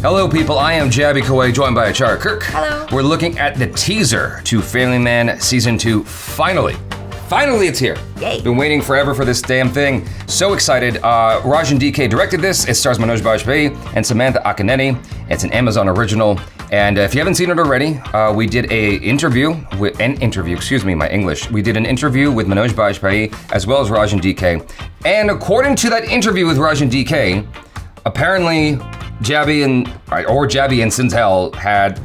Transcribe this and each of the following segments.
Hello people, I am Jaby Koay, joined by ACHARA KIRK. Hello. We're looking at the teaser to Family Man Season 2, finally. Finally it's here. Yay. Been waiting forever for this damn thing. So excited. Rajan DK directed this. It stars Manoj Bajpayee and Samantha. It's an Amazon original. And if you haven't seen it already, we did We did an interview with Manoj Bajpayee as well as Rajan DK. And according to that interview with Rajan DK, apparently Jaby and Sintel had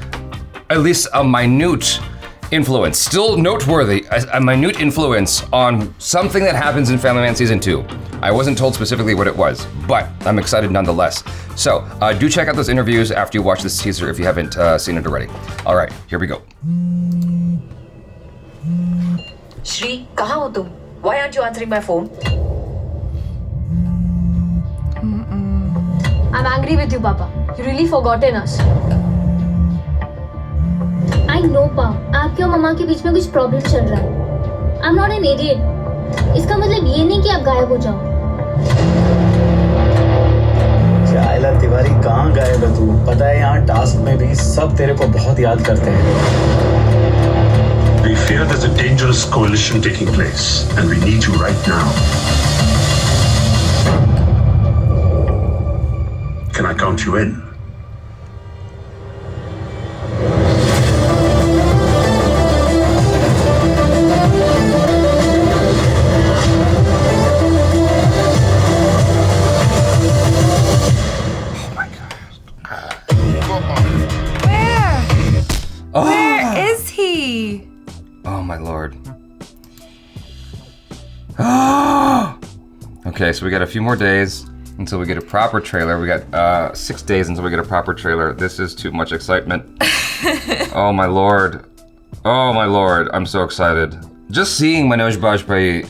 at least a minute influence, still noteworthy, a minute influence on something that happens in Family Man Season 2. I wasn't told specifically what it was, but I'm excited nonetheless. So do check out those interviews after you watch this teaser if you haven't seen it already. All right, here we go. Shri, kahan ho tum? Why aren't you answering my phone? I'm angry with you, Papa. You really forgotten us. I know, Pa. आपके और मम्मा के बीच में कुछ problem चल रहा है. I'm not an idiot. इसका मतलब ये नहीं कि आप गायब हो जाओ. चाइला तिवारी कहाँ गायब है तू? पता है यहाँ टास्क में भी सब तेरे को बहुत याद करते हैं. We fear there's a dangerous coalition taking place, and we need you right now. Can I count you in? Where is he? Oh my lord. Okay, so we got a few more days until we get a proper trailer. We got 6 days until we get a proper trailer. This is too much excitement. Oh my lord. Oh my lord, I'm so excited. Just seeing Manoj Bajpayee,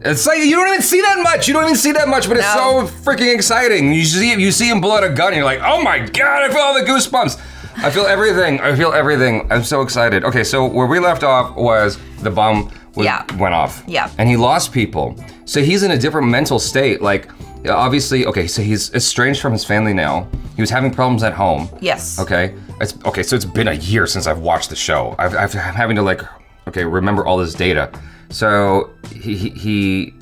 it's like you don't even see that much. But it's so freaking exciting. You see him pull out a gun and you're like, oh my god, I feel all the goosebumps. I feel everything. I'm so excited. Okay, so where we left off was the bomb went off. Yeah. And he lost people. So he's in a different mental state. Like, obviously, okay, so he's estranged from his family now. He was having problems at home. Yes. Okay. So it's been a year since I've watched the show. I'm having to remember all this data. So he's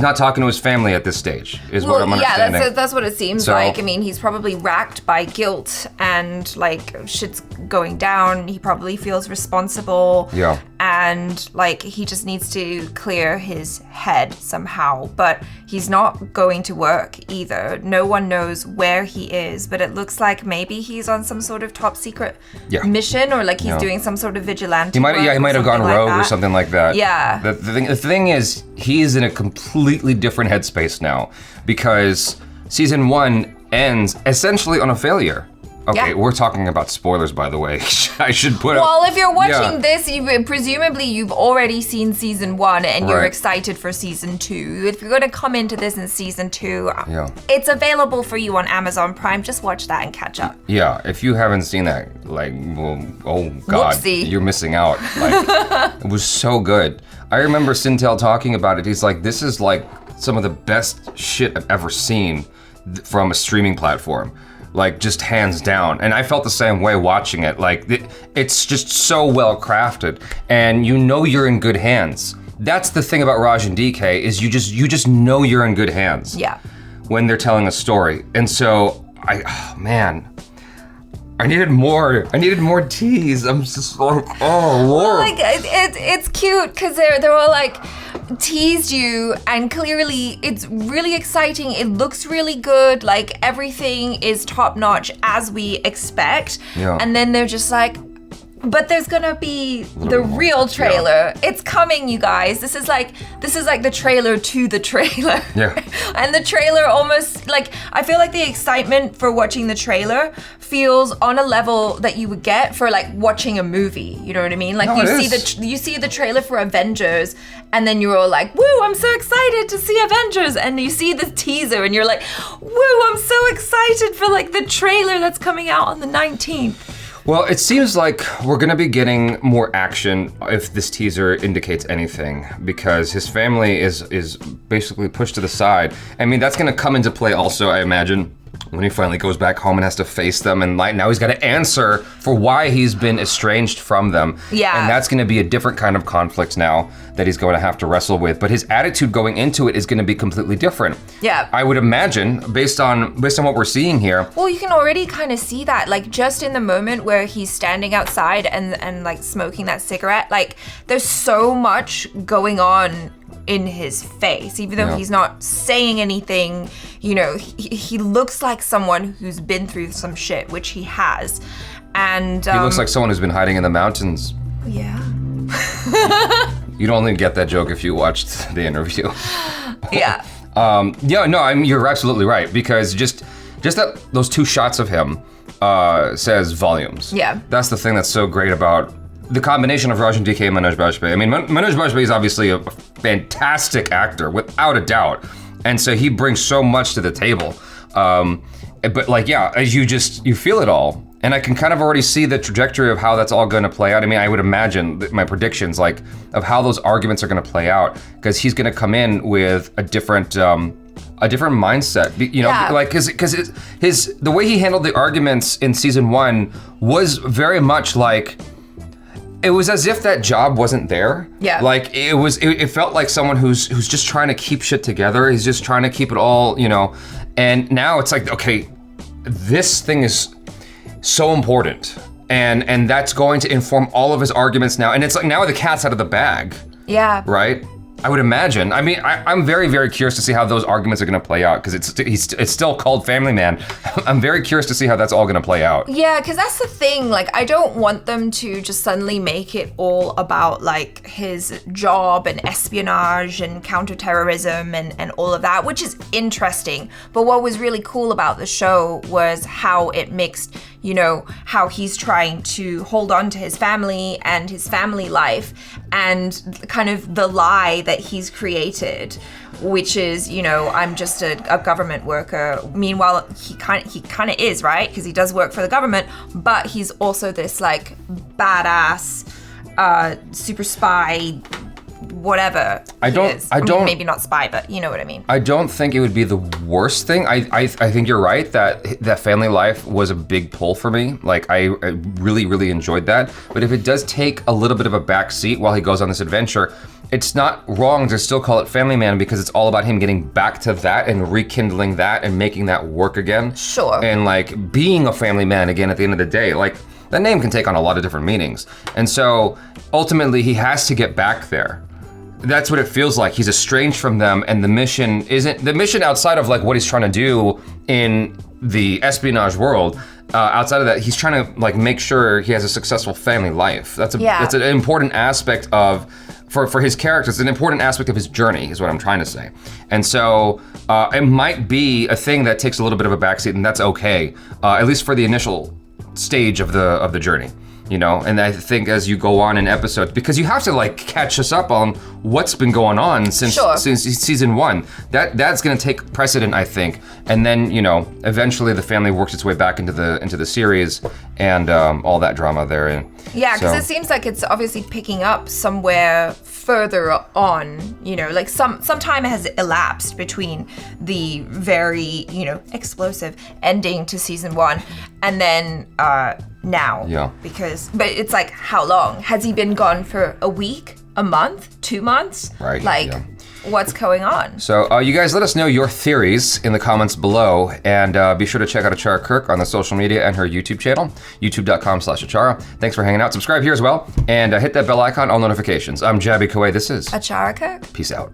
not talking to his family at this stage, is what I'm understanding. Yeah, that's what it seems like. I mean, he's probably racked by guilt and like shit's going down. He probably feels responsible. Yeah. And like he just needs to clear his head somehow. But he's not going to work either. No one knows where he is, but it looks like maybe he's on some sort of top secret mission, or like he's doing some sort of vigilante. He might have gone rogue or something like that. Yeah. The thing is, he's in a completely different headspace now because season 1 ends essentially on a failure. Okay, we're talking about spoilers, by the way. I should put up. Well, if you're watching this, presumably you've already seen season 1 and you're excited for season 2. If you're going to come into this in season 2, it's available for you on Amazon Prime. Just watch that and catch up. Yeah, if you haven't seen that, like, well, oh God, Whoopsie. You're missing out. Like, it was so good. I remember Sintel talking about it. He's like, this is like some of the best shit I've ever seen from a streaming platform. Like, just hands down. And I felt the same way watching it. Like, it's just so well crafted, and you know you're in good hands. That's the thing about Rajan DK, is you just know you're in good hands. Yeah. When they're telling a story. And so, I needed more tease. I'm just like, oh Lord. Well, like it's cute because they're all like teased you, and clearly it's really exciting. It looks really good. Like everything is top notch as we expect. Yeah. And then they're just like, but there's gonna be the real trailer. Yeah. It's coming, you guys. This is like the trailer to the trailer. Yeah. And the trailer almost, like, I feel like the excitement for watching the trailer feels on a level that you would get for like watching a movie. You know what I mean? Like you see the trailer for Avengers, and then you're all like, woo, I'm so excited to see Avengers. And you see the teaser and you're like, woo, I'm so excited for like the trailer that's coming out on the 19th. Well, it seems like we're gonna be getting more action if this teaser indicates anything, because his family is basically pushed to the side. I mean, that's gonna come into play also, I imagine, when he finally goes back home and has to face them, and like now he's got to answer for why he's been estranged from them. Yeah. And that's going to be a different kind of conflict now that he's going to have to wrestle with. But his attitude going into it is going to be completely different. Yeah. I would imagine, based on what we're seeing here. Well, you can already kind of see that, like just in the moment where he's standing outside and like smoking that cigarette, like there's so much going on in his face, even though he's not saying anything. You know, he looks like someone who's been through some shit, which he has. And He looks like someone who's been hiding in the mountains. Yeah. You'd only get that joke if you watched the interview. Yeah. You're absolutely right, because just that those 2 shots of him says volumes. Yeah. That's the thing that's so great about the combination of Rajan DK and Manoj Bajpayee. I mean, Manoj Bajpayee is obviously a fantastic actor, without a doubt. And so he brings so much to the table. But like, yeah, as you feel it all. And I can kind of already see the trajectory of how that's all going to play out. I mean, I would imagine my predictions, like, of how those arguments are going to play out, because he's going to come in with a different mindset, you know, like, because the way he handled the arguments in season 1 was very much like, it was as if that job wasn't there. Yeah. Like it felt like someone who's just trying to keep shit together. He's just trying to keep it all, you know. And now it's like, okay, this thing is so important, and that's going to inform all of his arguments now. And it's like now the cat's out of the bag. Yeah. Right? I would imagine. I mean, I'm very, very curious to see how those arguments are going to play out, because it's still called Family Man. I'm very curious to see how that's all going to play out. Yeah, because that's the thing. Like, I don't want them to just suddenly make it all about like his job and espionage and counterterrorism and all of that, which is interesting. But what was really cool about the show was how it mixed, you know, how he's trying to hold on to his family and his family life, and kind of the lie that he's created, which is, you know, I'm just a government worker. Meanwhile, he kind of is, right? Because he does work for the government, but he's also this like badass super spy, whatever. I mean, maybe not spy, but you know what I mean. I don't think it would be the worst thing. I think you're right that family life was a big pull for me. Like I really, really enjoyed that. But if it does take a little bit of a back seat while he goes on this adventure, it's not wrong to still call it Family Man, because it's all about him getting back to that and rekindling that and making that work again. Sure. And like being a family man again at the end of the day. Like that name can take on a lot of different meanings. And so ultimately he has to get back there. That's what it feels like. He's estranged from them, and the mission outside of like what he's trying to do in the espionage world. Outside of that, he's trying to like make sure he has a successful family life. That's an important aspect of for his character. It's an important aspect of his journey, is what I'm trying to say. And so it might be a thing that takes a little bit of a backseat, and that's okay, at least for the initial stage of the journey. You know, and I think as you go on in episodes, because you have to like catch us up on what's been going on since season 1. That's going to take precedent, I think, and then, you know, eventually the family works its way back into the series and all that drama therein. Yeah, because it seems like it's obviously picking up somewhere further on. You know, like some time has elapsed between the very, you know, explosive ending to season 1 and then now. Yeah. But it's like, how long? Has he been gone for a week, a month, 2 months? Right. Like, what's going on? So you guys let us know your theories in the comments below, and be sure to check out ACHARA KIRK on the social media and her YouTube channel, youtube.com/ACHARA. Thanks for hanging out. Subscribe here as well, and hit that bell icon, all notifications. I'm Jaby Koay. This is ACHARA KIRK. Peace out.